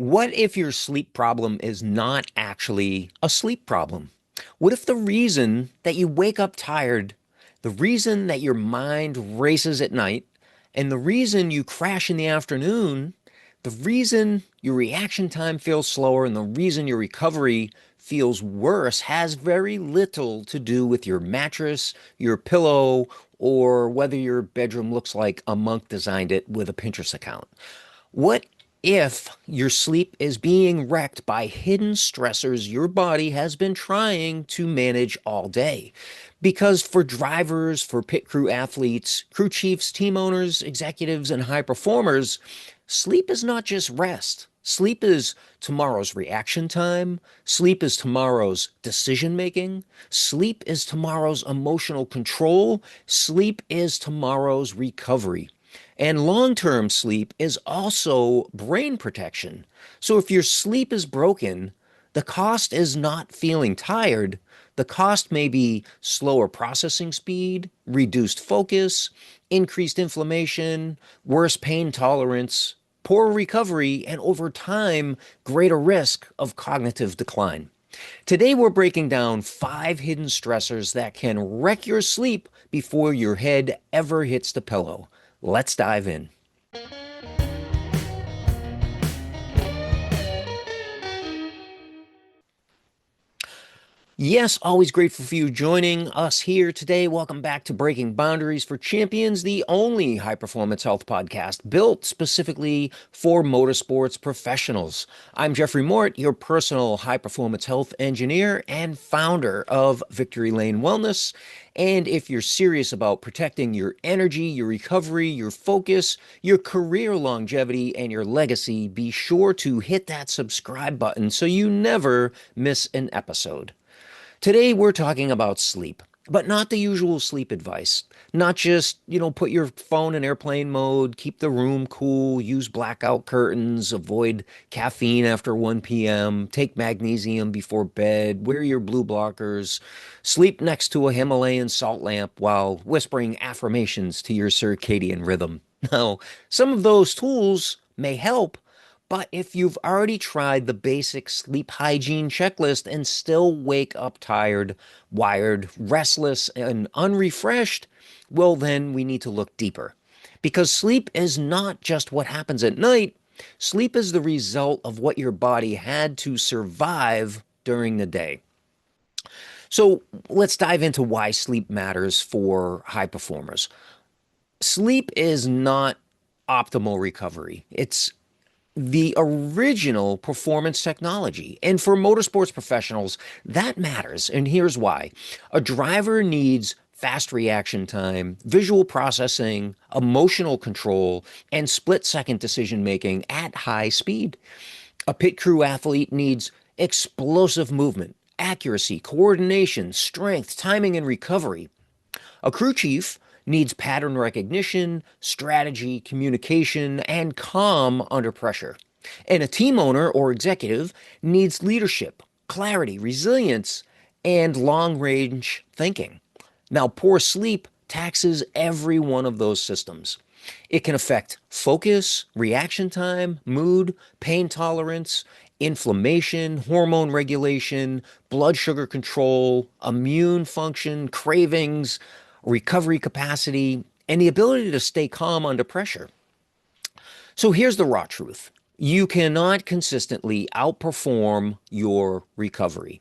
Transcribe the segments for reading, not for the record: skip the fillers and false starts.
What if your sleep problem is not actually a sleep problem? What if the reason that you wake up tired, the reason that your mind races at night, and the reason you crash in the afternoon, the reason your reaction time feels slower, and the reason your recovery feels worse has very little to do with your mattress, your pillow, or whether your bedroom looks like a monk designed it with a Pinterest account? What if your sleep is being wrecked by hidden stressors your body has been trying to manage all day? Because for drivers, for pit crew athletes, crew chiefs, team owners, executives, and high performers, sleep is not just rest. Sleep is tomorrow's reaction time. Sleep is tomorrow's decision making. Sleep is tomorrow's emotional control. Sleep is tomorrow's recovery. And long term sleep is also brain protection. So if your sleep is broken, the cost is not feeling tired. The cost may be slower processing speed, reduced focus, increased inflammation, worse pain tolerance, poor recovery, and over time, greater risk of cognitive decline. Today, we're breaking down 5 hidden stressors that can wreck your sleep before your head ever hits the pillow. Let's dive in. Yes, always grateful for you joining us here today. Welcome back to Breaking Boundaries for Champions, the only high performance health podcast built specifically for motorsports professionals. I'm Jeffrey Mort, your personal high performance health engineer and founder of Victory Lane Wellness. And if you're serious about protecting your energy, your recovery, your focus, your career longevity, and your legacy, be sure to hit that subscribe button so you never miss an episode. Today, we're talking about sleep, but not the usual sleep advice. Not just, put your phone in airplane mode, keep the room cool, use blackout curtains, avoid caffeine after 1 p.m., take magnesium before bed, wear your blue blockers, sleep next to a Himalayan salt lamp while whispering affirmations to your circadian rhythm. Now, some of those tools may help, but if you've already tried the basic sleep hygiene checklist and still wake up tired, wired, restless, and unrefreshed, well, then we need to look deeper. Because sleep is not just what happens at night, sleep is the result of what your body had to survive during the day. So let's dive into why sleep matters for high performers. Sleep is not optimal recovery. It's the original performance technology. And for motorsports professionals, that matters. And here's why. A driver needs fast reaction time, visual processing, emotional control, and split-second decision making at high speed. A pit crew athlete needs explosive movement, accuracy, coordination, strength, timing, and recovery. A crew chief needs pattern recognition, strategy, communication, and calm under pressure. And a team owner or executive needs leadership, clarity, resilience, and long range thinking. Now, poor sleep taxes every one of those systems. It can affect focus, reaction time, mood, pain tolerance, inflammation, hormone regulation, blood sugar control, immune function, cravings, recovery capacity, and the ability to stay calm under pressure. So here's the raw truth. You cannot consistently outperform your recovery.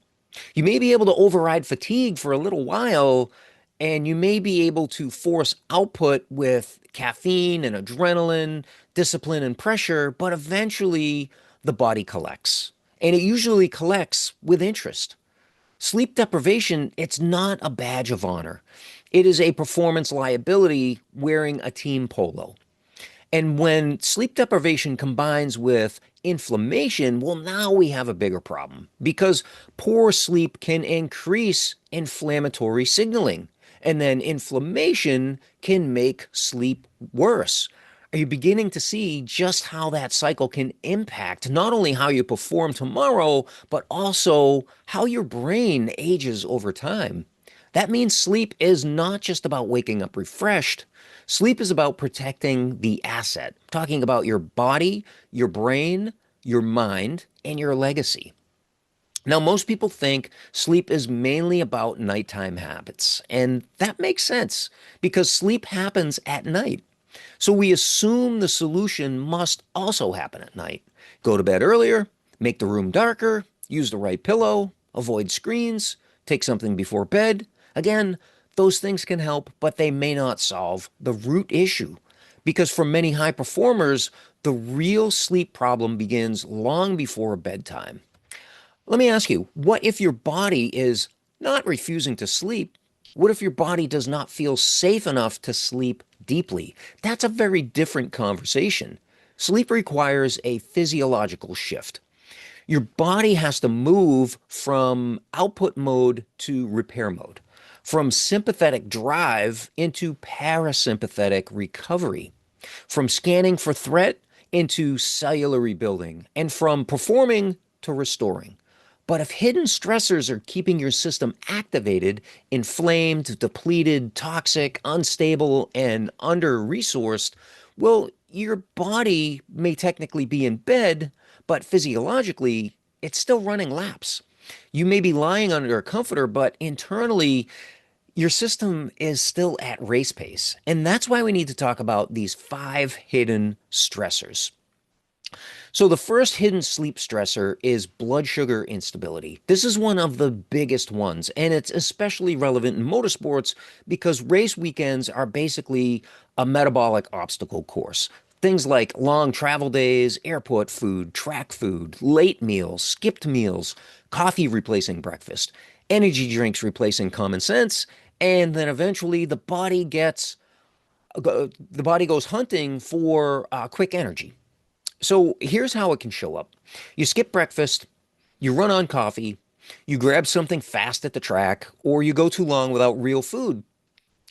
You may be able to override fatigue for a little while, and you may be able to force output with caffeine and adrenaline, discipline and pressure, but eventually the body collects. And it usually collects with interest. Sleep deprivation, it's not a badge of honor. It is a performance liability wearing a team polo. And when sleep deprivation combines with inflammation, well, now we have a bigger problem because poor sleep can increase inflammatory signaling. And then inflammation can make sleep worse. Are you beginning to see just how that cycle can impact not only how you perform tomorrow, but also how your brain ages over time? That means sleep is not just about waking up refreshed. Sleep is about protecting the asset, talking about your body, your brain, your mind, and your legacy. Now, most people think sleep is mainly about nighttime habits, and that makes sense because sleep happens at night. So we assume the solution must also happen at night. Go to bed earlier, make the room darker, use the right pillow, avoid screens, take something before bed. Again, those things can help, but they may not solve the root issue. Because for many high performers, the real sleep problem begins long before bedtime. Let me ask you, what if your body is not refusing to sleep? What if your body does not feel safe enough to sleep deeply? That's a very different conversation. Sleep requires a physiological shift. Your body has to move from output mode to repair mode, from sympathetic drive into parasympathetic recovery, from scanning for threat into cellular rebuilding, and from performing to restoring. But if hidden stressors are keeping your system activated, inflamed, depleted, toxic, unstable, and under resourced, well, your body may technically be in bed, but physiologically, it's still running laps. You may be lying under a comforter, but internally, your system is still at race pace. And that's why we need to talk about these five hidden stressors. So, the first hidden sleep stressor is blood sugar instability. This is one of the biggest ones, and it's especially relevant in motorsports because race weekends are basically a metabolic obstacle course. Things like long travel days, airport food, track food, late meals, skipped meals, coffee replacing breakfast, energy drinks replacing common sense, and then eventually the body goes hunting for quick energy. So here's how it can show up. You skip breakfast, you run on coffee, you grab something fast at the track, or you go too long without real food.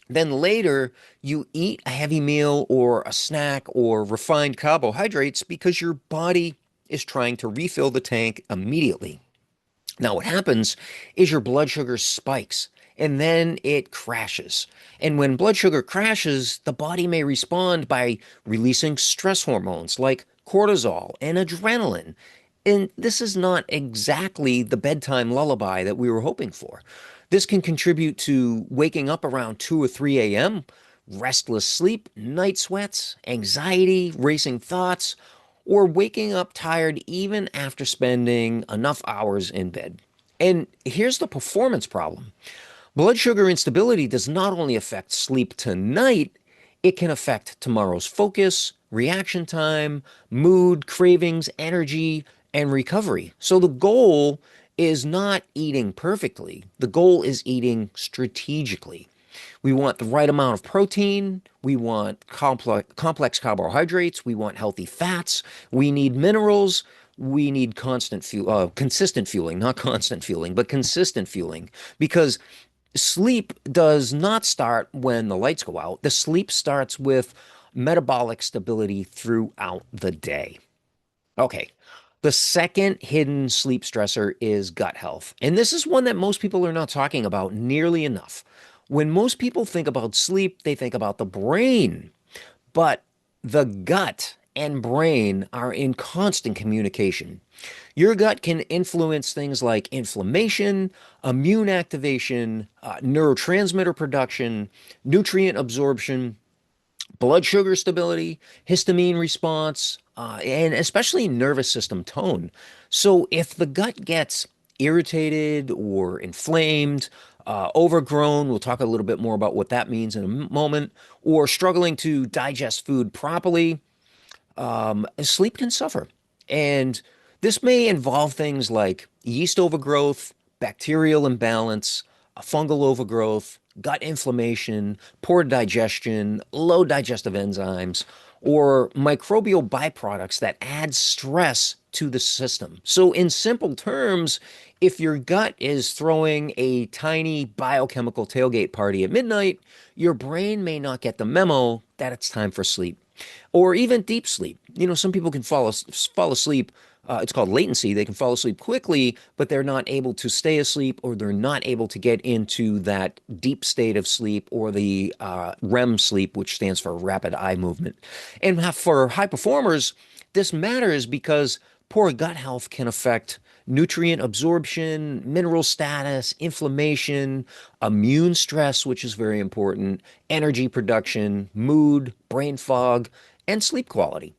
Then later, you eat a heavy meal or a snack or refined carbohydrates because your body is trying to refill the tank immediately. Now, what happens is your blood sugar spikes and then it crashes. And when blood sugar crashes, the body may respond by releasing stress hormones like cortisol and adrenaline. And this is not exactly the bedtime lullaby that we were hoping for. This can contribute to waking up around 2 or 3 a.m., restless sleep, night sweats, anxiety, racing thoughts, or waking up tired even after spending enough hours in bed. And here's the performance problem. Blood sugar instability does not only affect sleep tonight, it can affect tomorrow's focus, reaction time, mood, cravings, energy, and recovery. So the goal is not eating perfectly. The goal is eating strategically. We want the right amount of protein. We want complex carbohydrates. We want healthy fats. We need minerals. We need consistent fueling, not constant fueling, but consistent fueling. Because sleep does not start when the lights go out. The sleep starts with metabolic stability throughout the day. Okay. The second hidden sleep stressor is gut health. And this is one that most people are not talking about nearly enough. When most people think about sleep, they think about the brain, but the gut and brain are in constant communication. Your gut can influence things like inflammation, immune activation, neurotransmitter production, nutrient absorption, blood sugar stability, histamine response, and especially nervous system tone. So if the gut gets irritated or inflamed, overgrown, we'll talk a little bit more about what that means in a moment, or struggling to digest food properly, sleep can suffer. And this may involve things like yeast overgrowth, bacterial imbalance, fungal overgrowth, gut inflammation, poor digestion, low digestive enzymes, or microbial byproducts that add stress to the system. So, in simple terms, if your gut is throwing a tiny biochemical tailgate party at midnight, your brain may not get the memo that it's time for sleep or even deep sleep. Some people can fall asleep. It's called latency. They can fall asleep quickly, but they're not able to stay asleep, or they're not able to get into that deep state of sleep or the REM sleep, which stands for rapid eye movement. And for high performers, this matters because Poor gut health can affect nutrient absorption, mineral status, inflammation, immune stress, which is very important, energy production, mood, brain fog, and sleep quality.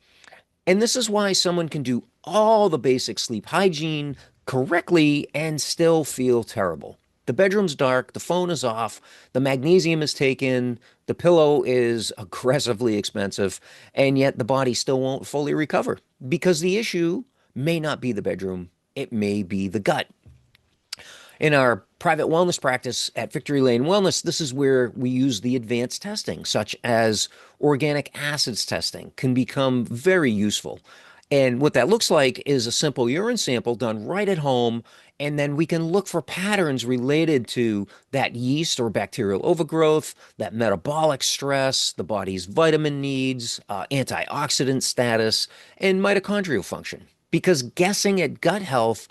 And this is why someone can do all the basic sleep hygiene correctly and still feel terrible. The bedroom's dark, the phone is off, the magnesium is taken, the pillow is aggressively expensive, and yet the body still won't fully recover because the issue may not be the bedroom, it may be the gut. In our private wellness practice at Victory Lane Wellness, this is where we use the advanced testing, such as organic acids testing, can become very useful. And what that looks like is a simple urine sample done right at home, and then we can look for patterns related to that yeast or bacterial overgrowth, that metabolic stress, the body's vitamin needs, antioxidant status, and mitochondrial function. Because guessing at gut health,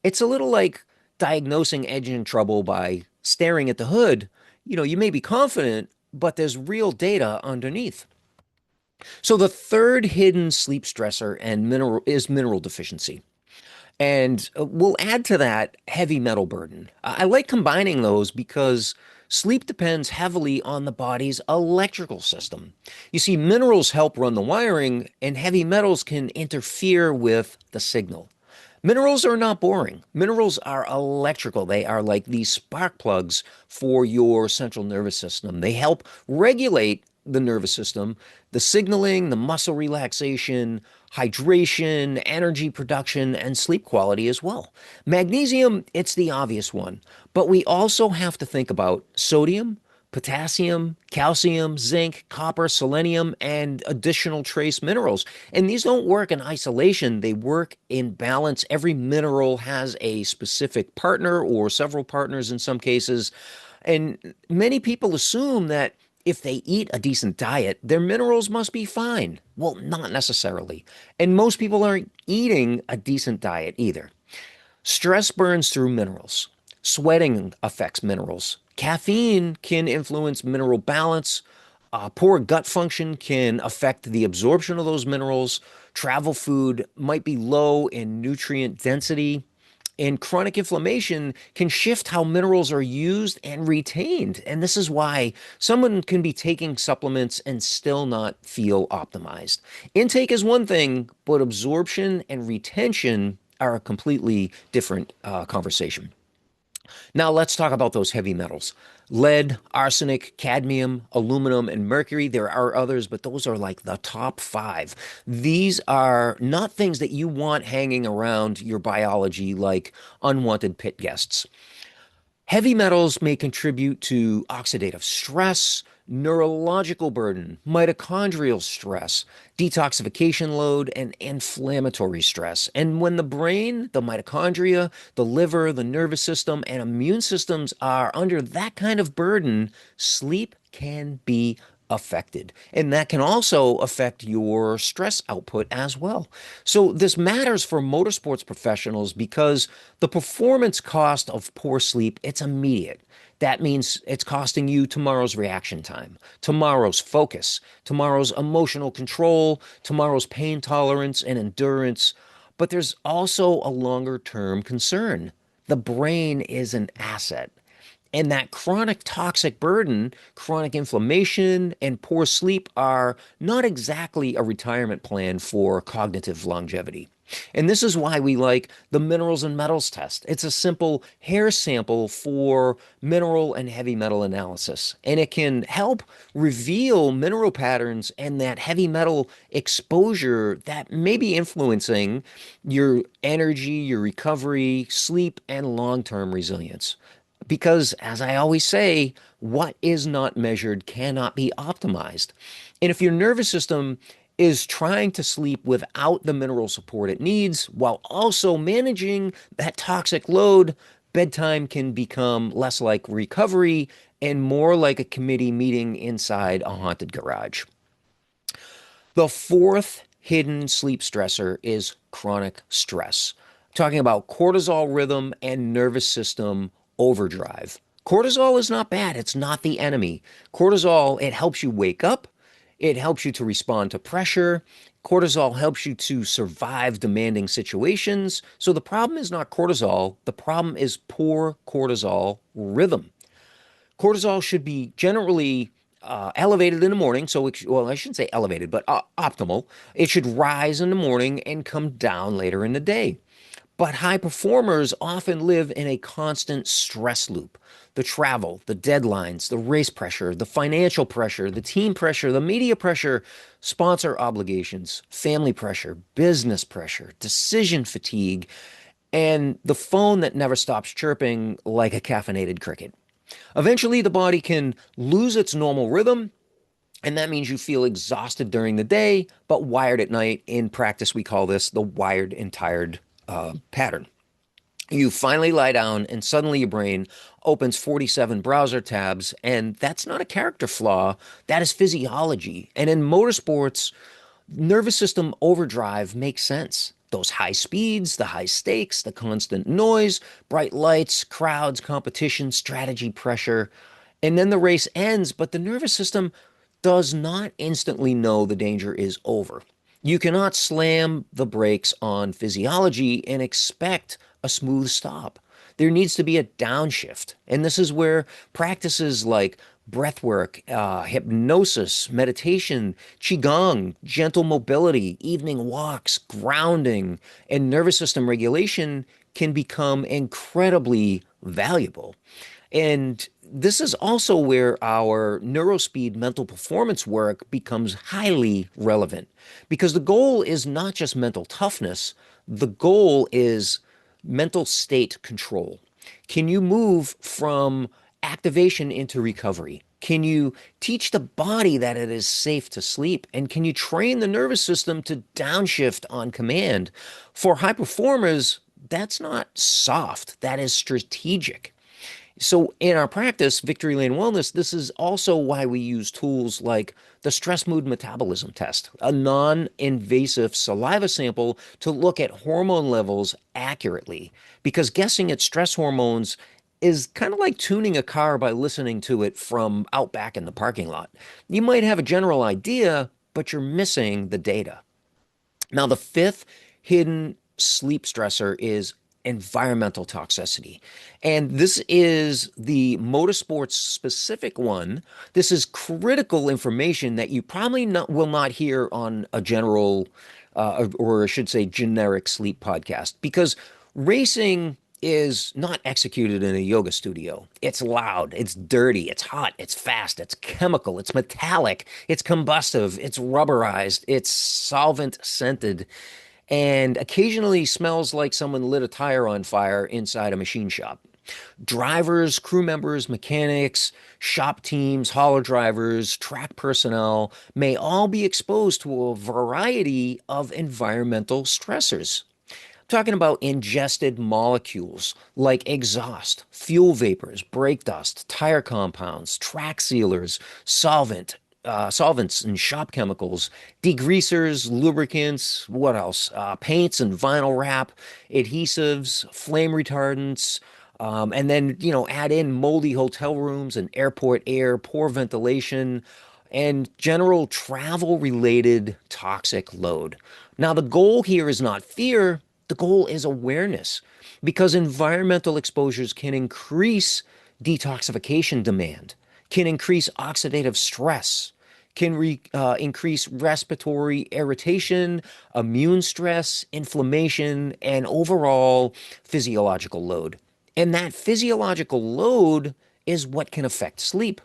it's a little like diagnosing engine trouble by staring at the hood. You may be confident, but there's real data underneath. So the third hidden sleep stressor and mineral is mineral deficiency. And we'll add to that heavy metal burden. I like combining those because sleep depends heavily on the body's electrical system. You see, minerals help run the wiring, and heavy metals can interfere with the signal. Minerals are not boring. Minerals are electrical. They are like these spark plugs for your central nervous system. They help regulate the nervous system, the signaling, the muscle relaxation, hydration, energy production, and sleep quality as well. Magnesium, it's the obvious one, but we also have to think about sodium, potassium, calcium, zinc, copper, selenium, and additional trace minerals. And these don't work in isolation, they work in balance. Every mineral has a specific partner or several partners in some cases. And many people assume that if they eat a decent diet, their minerals must be fine. Well, not necessarily. And most people aren't eating a decent diet either. Stress burns through minerals. Sweating affects minerals. Caffeine can influence mineral balance. Poor gut function can affect the absorption of those minerals. Travel food might be low in nutrient density. And chronic inflammation can shift how minerals are used and retained. And this is why someone can be taking supplements and still not feel optimized. Intake is one thing, but absorption and retention are a completely different conversation. Now let's talk about those heavy metals. Lead, arsenic, cadmium, aluminum, and mercury. There are others, but those are like the top five. These are not things that you want hanging around your biology like unwanted pit guests. Heavy metals may contribute to oxidative stress, neurological burden, mitochondrial stress, detoxification load, and inflammatory stress. And when the brain, the mitochondria, the liver, the nervous system, and immune systems are under that kind of burden, sleep can be affected. And that can also affect your stress output as well. So this matters for motorsports professionals because the performance cost of poor sleep, it's immediate. That means it's costing you tomorrow's reaction time, tomorrow's focus, tomorrow's emotional control, tomorrow's pain tolerance and endurance. But there's also a longer term concern. The brain is an asset. And that chronic toxic burden, chronic inflammation, and poor sleep are not exactly a retirement plan for cognitive longevity. And this is why we like the minerals and metals test. It's a simple hair sample for mineral and heavy metal analysis. And it can help reveal mineral patterns and that heavy metal exposure that may be influencing your energy, your recovery, sleep, and long term resilience. Because, as I always say, what is not measured cannot be optimized. And if your nervous system is trying to sleep without the mineral support it needs while also managing that toxic load, bedtime can become less like recovery and more like a committee meeting inside a haunted garage. The fourth hidden sleep stressor is chronic stress. Talking about cortisol rhythm and nervous system overdrive. Cortisol is not bad. It's not the enemy. Cortisol, it helps you wake up. It helps you to respond to pressure. Cortisol helps you to survive demanding situations. So the problem is not cortisol, the problem is poor cortisol rhythm. Cortisol should be generally elevated in the morning. So, well, I shouldn't say elevated, but optimal. It should rise in the morning and come down later in the day. But high performers often live in a constant stress loop. The travel, the deadlines, the race pressure, the financial pressure, the team pressure, the media pressure, sponsor obligations, family pressure, business pressure, decision fatigue, and the phone that never stops chirping like a caffeinated cricket. Eventually, the body can lose its normal rhythm, and that means you feel exhausted during the day, but wired at night. In practice, we call this the wired and tired pattern. You finally lie down, and suddenly your brain opens 47 browser tabs, and that's not a character flaw, that is physiology. And in motorsports, nervous system overdrive makes sense. Those high speeds, the high stakes, the constant noise, bright lights, crowds, competition, strategy, pressure. And then the race ends, but the nervous system does not instantly know the danger is over. You cannot slam the brakes on physiology and expect a smooth stop. There needs to be a downshift. And this is where practices like breath work, hypnosis, meditation, qigong, gentle mobility, evening walks, grounding, and nervous system regulation can become incredibly valuable. And this is also where our neurospeed mental performance work becomes highly relevant because the goal is not just mental toughness, the goal is mental state control. Can you move from activation into recovery? Can you teach the body that it is safe to sleep? And can you train the nervous system to downshift on command? For high performers, that's not soft, that is strategic. So in our practice, Victory Lane Wellness, this is also why we use tools like the stress mood metabolism test, a non-invasive saliva sample to look at hormone levels accurately. Because guessing at stress hormones is kind of like tuning a car by listening to it from out back in the parking lot. You might have a general idea, but you're missing the data. Now, the fifth hidden sleep stressor is environmental toxicity. And this is the motorsports specific one. This is critical information that you probably will not hear on a general, or I should say, generic sleep podcast, because racing is not executed in a yoga studio. It's loud, it's dirty, it's hot, it's fast, it's chemical, it's metallic, it's combustive, it's rubberized, it's solvent scented, and occasionally smells like someone lit a tire on fire inside a machine shop. Drivers, crew members, mechanics, shop teams, hauler drivers, track personnel may all be exposed to a variety of environmental stressors. Talking about ingested molecules like exhaust, fuel vapors, brake dust, tire compounds, track sealers, solvents and shop chemicals, degreasers, lubricants, what else? Paints and vinyl wrap, adhesives, flame retardants, and then, add in moldy hotel rooms and airport air, poor ventilation, and general travel related toxic load. Now, the goal here is not fear, the goal is awareness because environmental exposures can increase detoxification demand, can increase oxidative stress, can increase respiratory irritation, immune stress, inflammation, and overall physiological load. And that physiological load is what can affect sleep.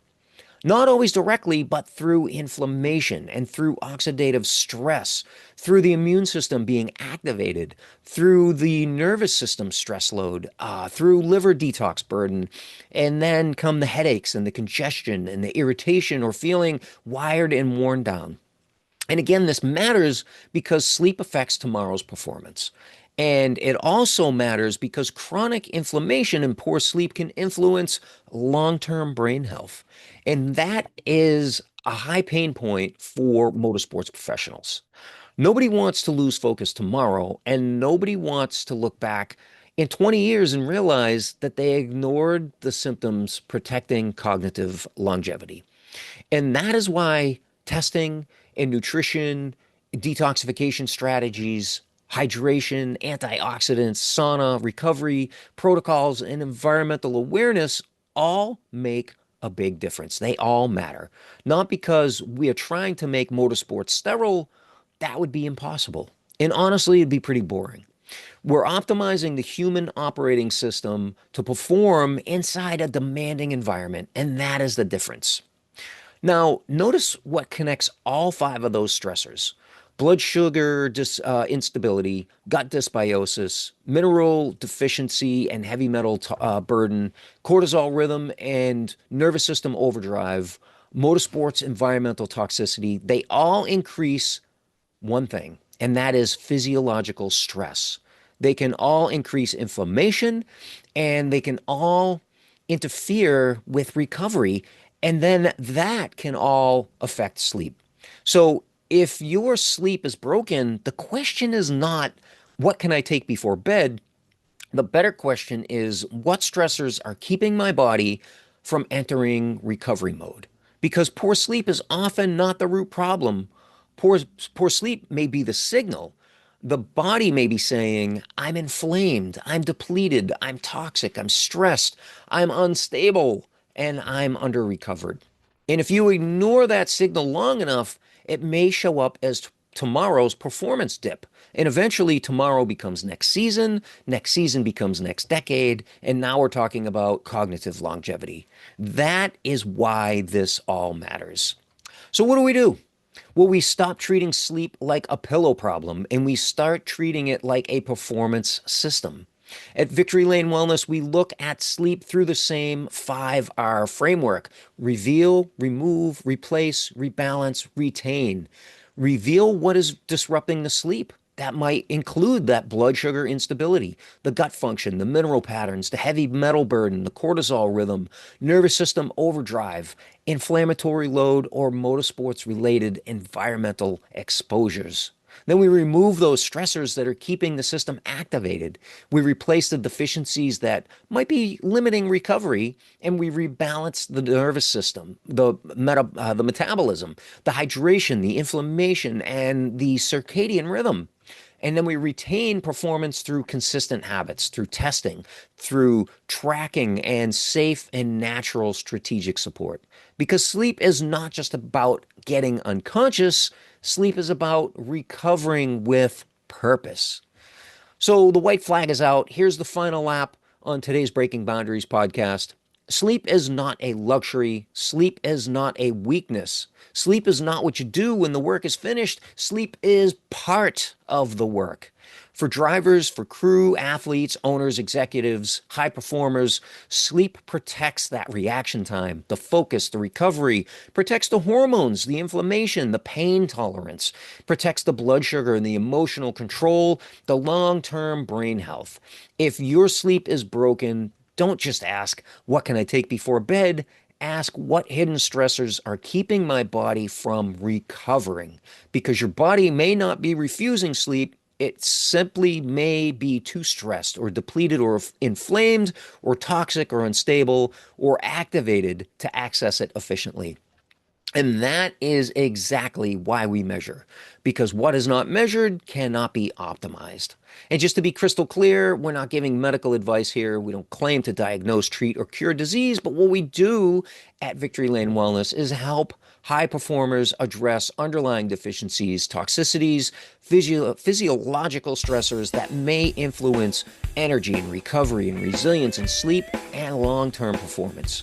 Not always directly, but through inflammation and through oxidative stress, through the immune system being activated, through the nervous system stress load, through liver detox burden, and then come the headaches and the congestion and the irritation or feeling wired and worn down. And again, this matters because sleep affects tomorrow's performance. And it also matters because chronic inflammation and poor sleep can influence long-term brain health. And that is a high pain point for motorsports professionals. Nobody wants to lose focus tomorrow, and nobody wants to look back in 20 years and realize that they ignored the symptoms protecting cognitive longevity. And that is why testing and nutrition detoxification strategies, hydration, antioxidants, sauna, recovery protocols, and environmental awareness all make a big difference. They all matter. Not because we are trying to make motorsports sterile, that would be impossible. And honestly, it'd be pretty boring. We're optimizing the human operating system to perform inside a demanding environment, and that is the difference. Now, notice what connects all five of those stressors: blood sugar instability, gut dysbiosis, mineral deficiency and heavy metal burden, cortisol rhythm and nervous system overdrive, motorsports environmental toxicity. They all increase one thing, and that is physiological stress. They can all increase inflammation, and they can all interfere with recovery, and then that can all affect sleep. So if your sleep is broken, the question is not, what can I take before bed? The better question is, what stressors are keeping my body from entering recovery mode? Because poor sleep is often not the root problem. Poor sleep may be the signal. The body may be saying, I'm inflamed, I'm depleted, I'm toxic, I'm stressed, I'm unstable, and I'm under recovered. And if you ignore that signal long enough, it may show up as tomorrow's performance dip. And eventually tomorrow becomes next season becomes next decade, and now we're talking about cognitive longevity. That is why this all matters. So what do? Well, we stop treating sleep like a pillow problem and we start treating it like a performance system. At Victory Lane Wellness, we look at sleep through the same 5R framework: reveal, remove, replace, rebalance, retain. Reveal what is disrupting the sleep. That might include that blood sugar instability, the gut function, the mineral patterns, the heavy metal burden, the cortisol rhythm, nervous system overdrive, inflammatory load, or motorsports related environmental exposures. Then we remove those stressors that are keeping the system activated. We replace the deficiencies that might be limiting recovery, and we rebalance the nervous system, the metabolism, the hydration, the inflammation, and the circadian rhythm. And then we retain performance through consistent habits, through testing, through tracking, and safe and natural strategic support. Because sleep is not just about getting unconscious, sleep is about recovering with purpose. So the white flag is out. Here's the final lap on today's Breaking Boundaries podcast. Sleep is not a luxury. Sleep is not a weakness. Sleep is not what you do when the work is finished. Sleep is part of the work. For drivers, for crew, athletes, owners, executives, high performers, sleep protects that reaction time, the focus, the recovery, protects the hormones, the inflammation, the pain tolerance, protects the blood sugar and the emotional control, the long-term brain health. If your sleep is broken, don't just ask, what can I take before bed? Ask, what hidden stressors are keeping my body from recovering? Because your body may not be refusing sleep. It simply may be too stressed or depleted or inflamed or toxic or unstable or activated to access it efficiently. And that is exactly why we measure, because what is not measured cannot be optimized. And just to be crystal clear, we're not giving medical advice here. We don't claim to diagnose, treat, or cure disease, but what we do at Victory Lane Wellness is help high performers address underlying deficiencies, toxicities, physiological stressors that may influence energy and recovery and resilience and sleep and long-term performance.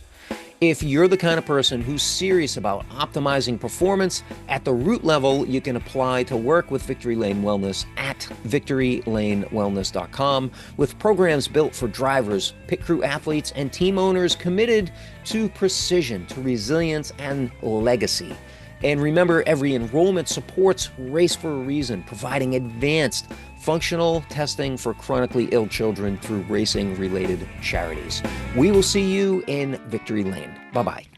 If you're the kind of person who's serious about optimizing performance at the root level, you can apply to work with Victory Lane Wellness at victorylanewellness.com with programs built for drivers, pit crew athletes, and team owners committed to precision, to resilience, and legacy. And remember, every enrollment supports Race for a Reason, providing advanced functional testing for chronically ill children through racing-related charities. We will see you in Victory Lane. Bye-bye.